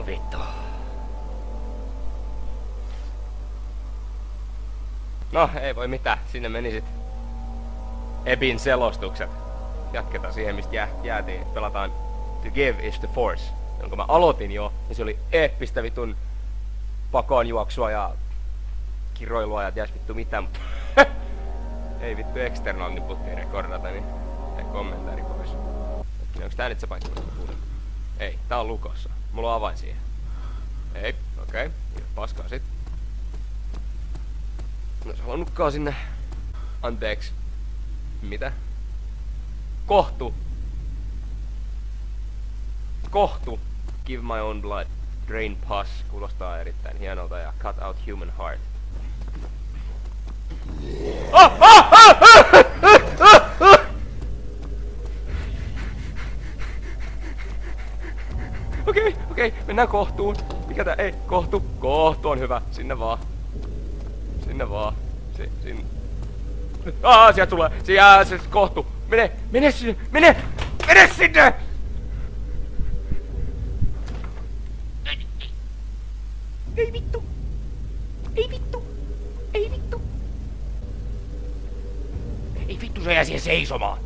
Vittu. No, ei voi mitään. Sinne meni sit Ebin selostukset. Jatketaan siihen, mistä jäätiin. Pelataan To Give is the Force, jonka mä aloitin jo. Ja se oli eeppistä vitun pakoonjuoksua ja kiroilua ja ties vittu mitä, mutta ei vittu external niputtiin rekordata, niin ei kommentaari pois. Onks tää nyt se paikka, mistä kuulin? Ei, tää on lukossa. Mulla on avain siihen. Ei, okei. Paskaa sit. No se halunnutkaan sinne. Anteeksi. Mitä? Kohtu. Give my own blood. Drain pus. Kuulostaa erittäin hienolta ja cut out human heart. Okei, mennään kohtuun. Mikä tää? Ei, kohtu on hyvä. Sinne vaan. Sinne. Sieltä tulee. Se kohtu. Mene sinne. Ei vittu. Ei vittu, se jää siihen seisomaan.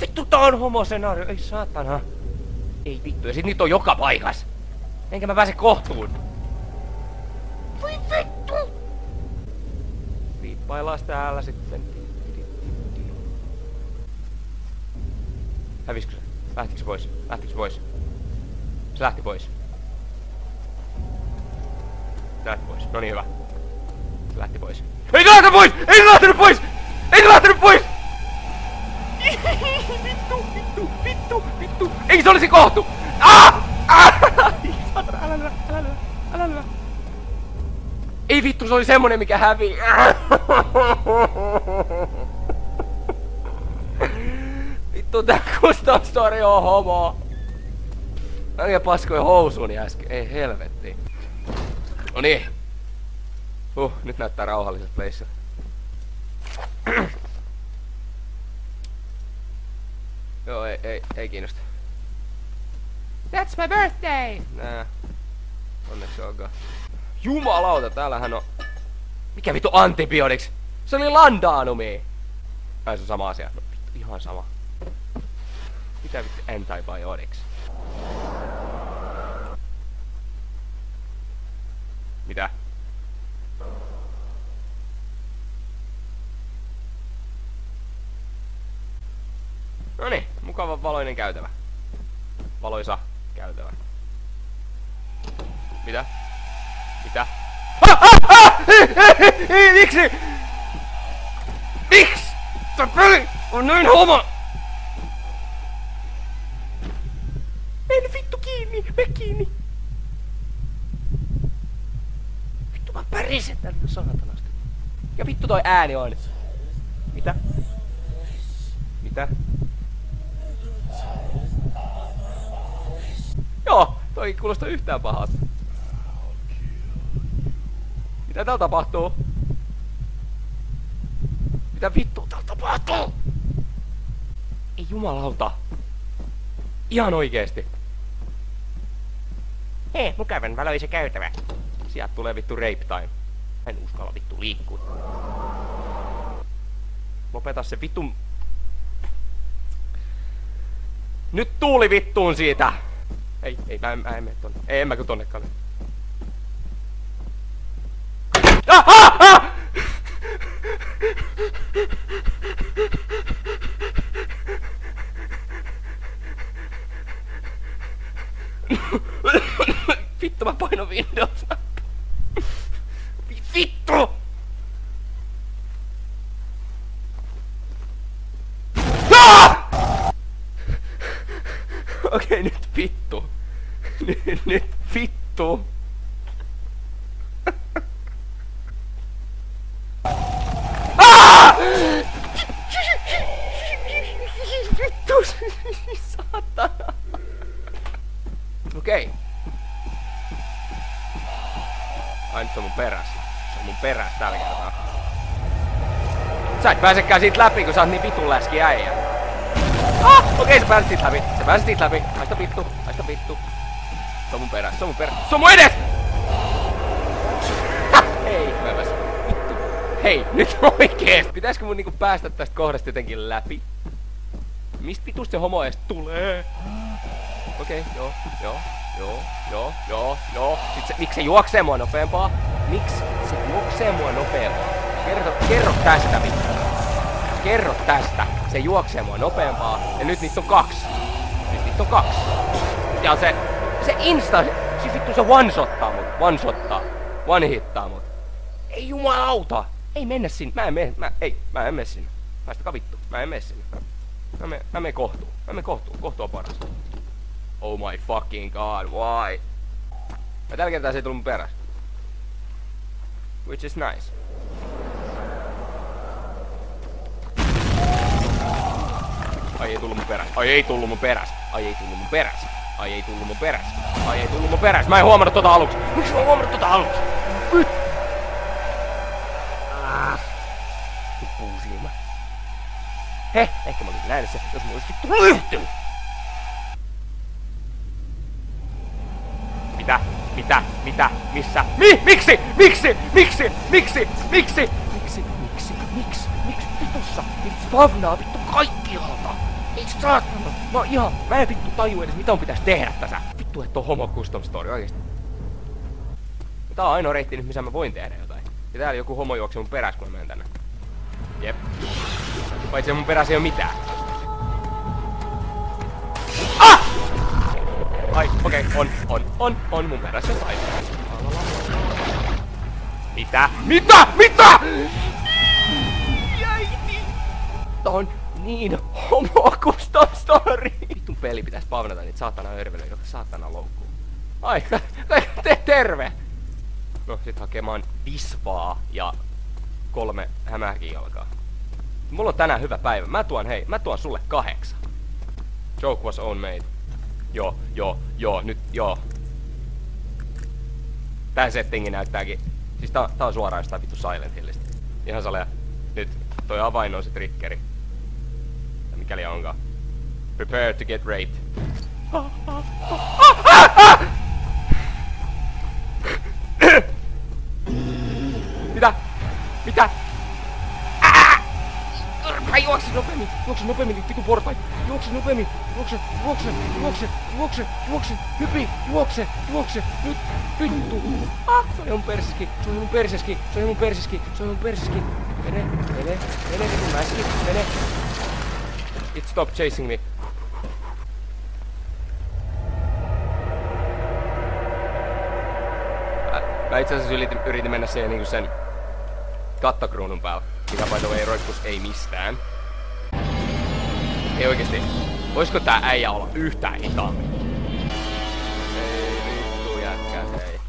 Vittu, tää on homosenaario. Ei saatana. Ei vittu, ja sit niitä on joka paikas. Enkä mä pääse kohtuun. Voi vittu! Viippaillaan täällä sitten. Häviskö se? Lähtikö se pois? Se lähti pois. No niin, hyvä. Se lähti pois. Ei lähtenyt pois! Vittu! Ei se olisi kohtu! Älä lyö. Ei vittu, se oli semmonen mikä hävii. Vittu, tää kustansstori on homo. Mä paskoi housuuni äsken. Ei helvetti. No niin. Nyt näyttää rauhalliselta pleissä. Joo, ei kiinnosta. That's my birthday! Nää. Onneksi olkaa. Jumalauta, täällähän on... Mikä vittu antibiotics? Se oli landaanumi! Tai se on sama asia. No vittu, ihan sama. Mitä vittu antibiotics? Mitä? Noniin, mukava valoinen käytävä. Valoisa käytävä. Mitä? Miksi? Tää peli on noin homo! Mene vittu kiinni! Vittu mä pärisen tänne saatanasti. Ja vittu toi ääni on. Mitä? Joo, toi kuulostaa yhtään pahalta. Mitä täällä tapahtuu? Mitä vittua täällä tapahtuu? Ei jumalauta. Ihan oikeesti. Hei, mukavan valoisa käytävä. Sieltä tulee vittu rape time. En uskalla vittu liikkua. Lopeta se vittu... Nyt tuuli vittuun siitä! Mä en mene tonne. En mä kyllä tonnekaan. Vittu, mä painoin Windows. Vittu! Okei, nyt vittu. Nyt vittu. Vittu, saatana. Okei. Ai nyt se on mun perässä. Se on mun perässä tällä kertaa. Sä et pääsekään siitä läpi, kun sä oot niin vitun läski äijä. Okei, sä pääsit siitä läpi. Haista vittu. Se on mun perä, se on mun perä, se on mun edes! Hei, mä väsyn. Vittu. Hei, nyt oikeesti! Pitäisikö mun niinku päästä tästä kohdasta jotenkin läpi? Mistä vitusta se homo edes tulee? Okei, joo. Sit se, miksi se juoksee mua nopeampaa? Miksi se juoksee mua nopeampaa? Kerro tästä vittu. Kerro tästä. Se juoksee mua nopeampaa. Ja nyt niitä on 2. Ja se insta, siis vittu se one-shottaa mut. One-hittaa mut. Ei jumalauta. Ei mennä sinne. Mä en mene sinne. Päästäkää vittu. Mä en mene sinne. Mä menen kohtuun. Kohtu on paras. Oh my fucking god, why? Ja tällä kertaa se ei tullut mun perässä. Which is nice. Ai ei tullut mun perässä. Mä en huomannut tota aluksi. Miksi mä oon huomannut tota aluksi? Tippuu silmä. Ehkä mä olisin nähnyt se, jos mä olis vittu ryhtynyt. Mitä? Missä? Miksi? Vitussa? Vittu spavnaa vittu kaikkialta. Miksi saatana? Mä en vittu taju edes mitä on pitäis tehdä tässä. Vittu et on homo custom story oikeesti. Tää on ainoa reitti nyt missä mä voin tehdä jotain. Ja täällä joku homo juoksee mun perässä kun mä menen tänne. Jep. Paitsi mun perässä ei oo mitään. Ai, okei, on mun perässä jotain. Mitä? Jäiti! Tää on niin homo custom story. Vittu peli pitäis pavnata niitä saatana örvelöjä, joka saatana loukkuu. Ai, terve! No, sit hakemaan visvaa ja 3 hämähäkijalkaa. Mulla on tänään hyvä päivä. Mä tuon sulle 8. Joke was own made. Joo. Tää settingi näyttääkin. Siis tää on suoraan jostain vittu Silent Hillistä. Ihan salea. Nyt toi avain on se triggeri. Ja mikäli onkaan. Prepare to get raped. Mitä? Juokse nopeammin, vittu portaita. Juokse nopeammin. Juokse. Hypi, juokse. Nyt, vittu. Se on mun perseski. Mene, vittu mäski, mene. It stopped chasing me. Mä itse asiassa yritin mennä siihen niinku sen kattokruunun päällä. Mikä by the way roikkus ei mistään. Ei oikeesti. Voisiko tää äijä olla yhtään hitaammin? Ei vittu jätkä, hei.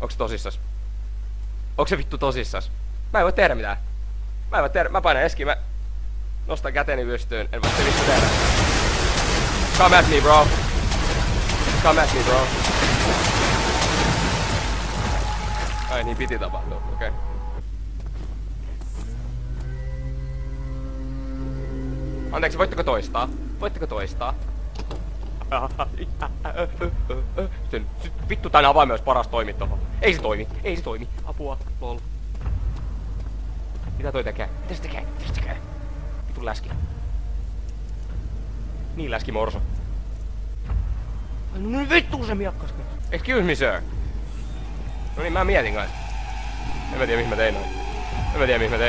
Onks tosissas? Onks se vittu tosissas? Mä en voi tehdä mitään. Mä painan eskiin, mä nostan käteni pystyyn. En voi se vittu tehdä. Come at me bro. Ai niin piti tapahtua, okei. Anteeksi, voitteko toistaa? Vittu tän avaimen olisi paras toimia tohon. Ei se toimi. Apua, lol. Mitä toi tekee? Mitä se tekee? Vittu läski. Niin läski morso. Ai no vittu se miakkas. Excuse me sir. No niin, mä mietin kai. En mä tiedä mihin mä tein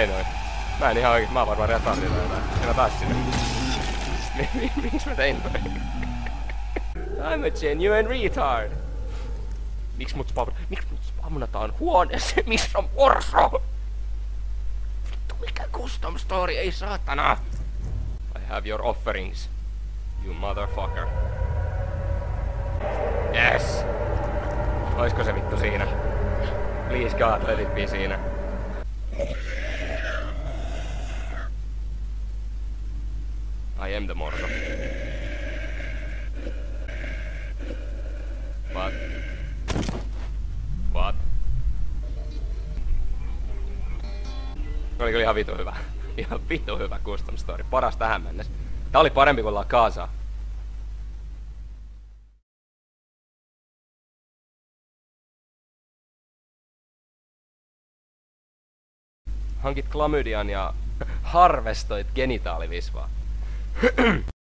noin. Mä en ihan oikein, mä oon varmaan retardilla jotain. En mä pääs sinne. Miks mä tein noin? I'm a genuine retard. Miks mut spamnataan huoneeseen, missä on morso? Vittu mikä custom story, ei saatana. I have your offerings, you motherfucker. Yes! Oisko se vittu siinä? Please God, let it be siinä. I am the morso. What? Oli kyllä ihan vitu hyvä. Ihan vitu hyvä custom story. Paras tähän mennessä. Tää oli parempi kuin La Casa. hankit klamydian ja harvestoit genitaalivisvaa.